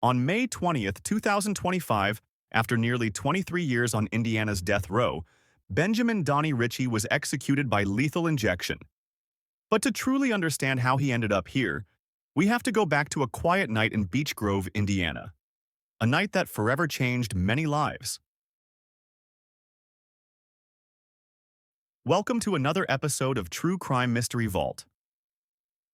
On May 20th, 2025, after nearly 23 years on Indiana's death row, Benjamin Donnie Ritchie was executed by lethal injection. But to truly understand how he ended up here, we have to go back to a quiet night in Beech Grove, Indiana. A night that forever changed many lives. Welcome to another episode of True Crime Mystery Vault.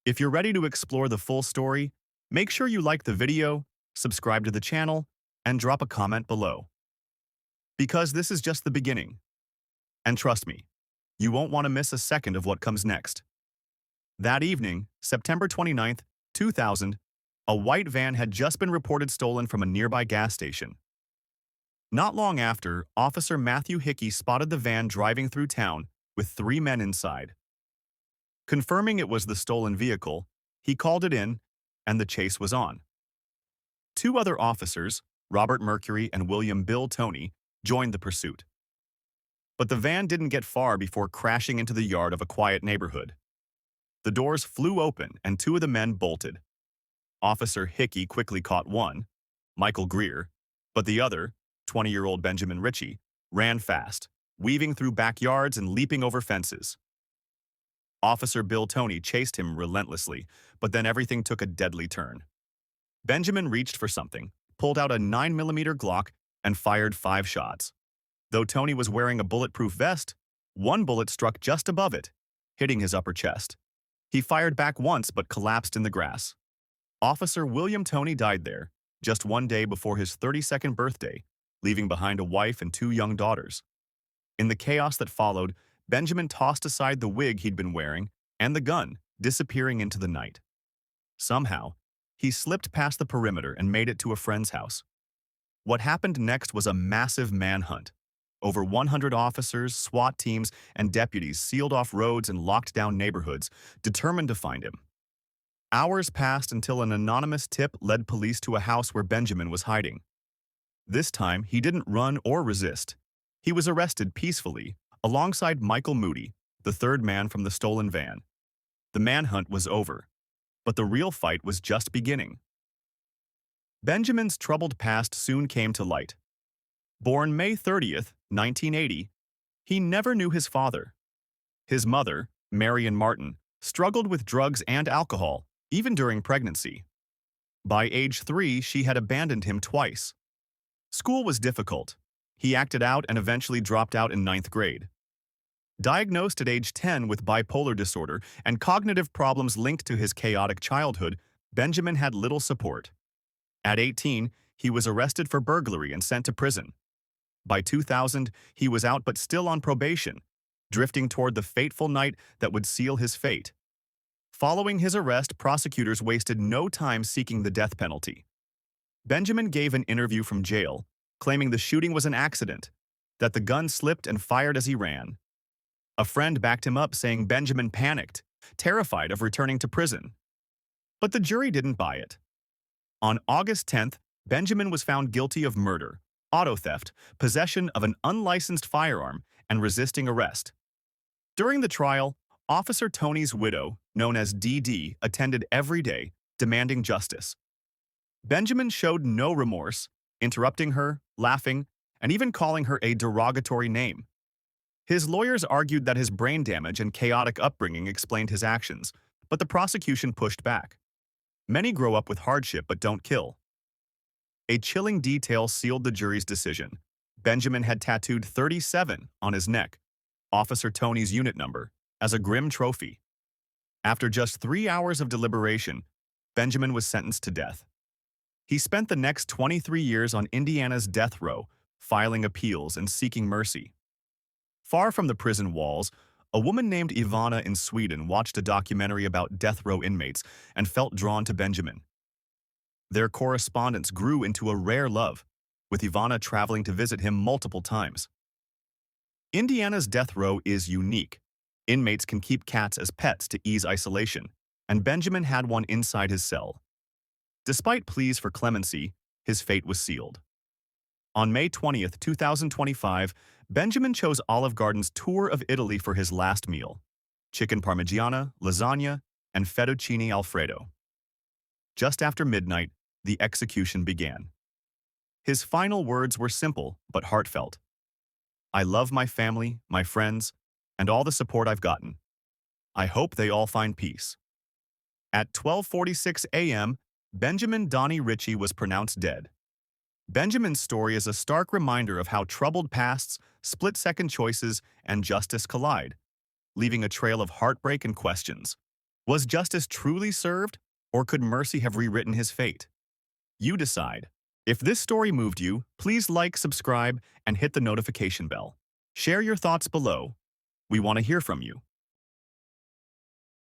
If you're ready to explore the full story, make sure you like the video, subscribe to the channel, and drop a comment below. Because this is just the beginning. And trust me, you won't want to miss a second of what comes next. That evening, September 29th, 2000, a white van had just been reported stolen from a nearby gas station. Not long after, Officer Matthew Hickey spotted the van driving through town with 3 men inside. Confirming it was the stolen vehicle, he called it in, and the chase was on. 2 other officers, Robert Mercury and William Bill Toney, joined the pursuit. But the van didn't get far before crashing into the yard of a quiet neighborhood. The doors flew open and 2 of the men bolted. Officer Hickey quickly caught one, Michael Greer, but the other, 20-year-old Benjamin Ritchie, ran fast, weaving through backyards and leaping over fences. Officer Bill Toney chased him relentlessly, but then everything took a deadly turn. Benjamin reached for something, pulled out a 9mm Glock, and fired 5 shots. Though Toney was wearing a bulletproof vest, one bullet struck just above it, hitting his upper chest. He fired back once but collapsed in the grass. Officer William Toney died there, just 1 day before his 32nd birthday, leaving behind a wife and 2 young daughters. In the chaos that followed, Benjamin tossed aside the wig he'd been wearing and the gun, disappearing into the night. Somehow, he slipped past the perimeter and made it to a friend's house. What happened next was a massive manhunt. Over 100 officers, SWAT teams, and deputies sealed off roads and locked down neighborhoods, determined to find him. Hours passed until an anonymous tip led police to a house where Benjamin was hiding. This time, he didn't run or resist. He was arrested peacefully, alongside Michael Moody, the 3rd man from the stolen van. The manhunt was over, but the real fight was just beginning. Benjamin's troubled past soon came to light. Born May 30th, 1980, he never knew his father. His mother, Marion Martin, struggled with drugs and alcohol, even during pregnancy. By age 3, she had abandoned him twice. School was difficult. He acted out and eventually dropped out in 9th grade. Diagnosed at age 10 with bipolar disorder and cognitive problems linked to his chaotic childhood, Benjamin had little support. At 18, he was arrested for burglary and sent to prison. By 2000, he was out but still on probation, drifting toward the fateful night that would seal his fate. Following his arrest, prosecutors wasted no time seeking the death penalty. Benjamin gave an interview from jail, claiming the shooting was an accident, that the gun slipped and fired as he ran. A friend backed him up, saying Benjamin panicked, terrified of returning to prison. But the jury didn't buy it. On August 10th, Benjamin was found guilty of murder, auto theft, possession of an unlicensed firearm, and resisting arrest. During the trial, Officer Toney's widow, known as DD, attended every day, demanding justice. Benjamin showed no remorse, interrupting her, laughing, and even calling her a derogatory name. His lawyers argued that his brain damage and chaotic upbringing explained his actions, but the prosecution pushed back. Many grow up with hardship but don't kill. A chilling detail sealed the jury's decision. Benjamin had tattooed 37 on his neck, Officer Toney's unit number, as a grim trophy. After just 3 hours of deliberation, Benjamin was sentenced to death. He spent the next 23 years on Indiana's death row, filing appeals and seeking mercy. Far from the prison walls, a woman named Ivana in Sweden watched a documentary about death row inmates and felt drawn to Benjamin. Their correspondence grew into a rare love, with Ivana traveling to visit him multiple times. Indiana's death row is unique. Inmates can keep cats as pets to ease isolation, and Benjamin had one inside his cell. Despite pleas for clemency, his fate was sealed. On May 20th, 2025, Benjamin chose Olive Garden's tour of Italy for his last meal: chicken parmigiana, lasagna, and fettuccine alfredo. Just after midnight, the execution began. His final words were simple but heartfelt. "I love my family, my friends, and all the support I've gotten. I hope they all find peace." At 12:46 a.m., Benjamin Donnie Ritchie was pronounced dead. Benjamin's story is a stark reminder of how troubled pasts, split-second choices, and justice collide, leaving a trail of heartbreak and questions. Was justice truly served, or could mercy have rewritten his fate? You decide. If this story moved you, please like, subscribe, and hit the notification bell. Share your thoughts below. We want to hear from you.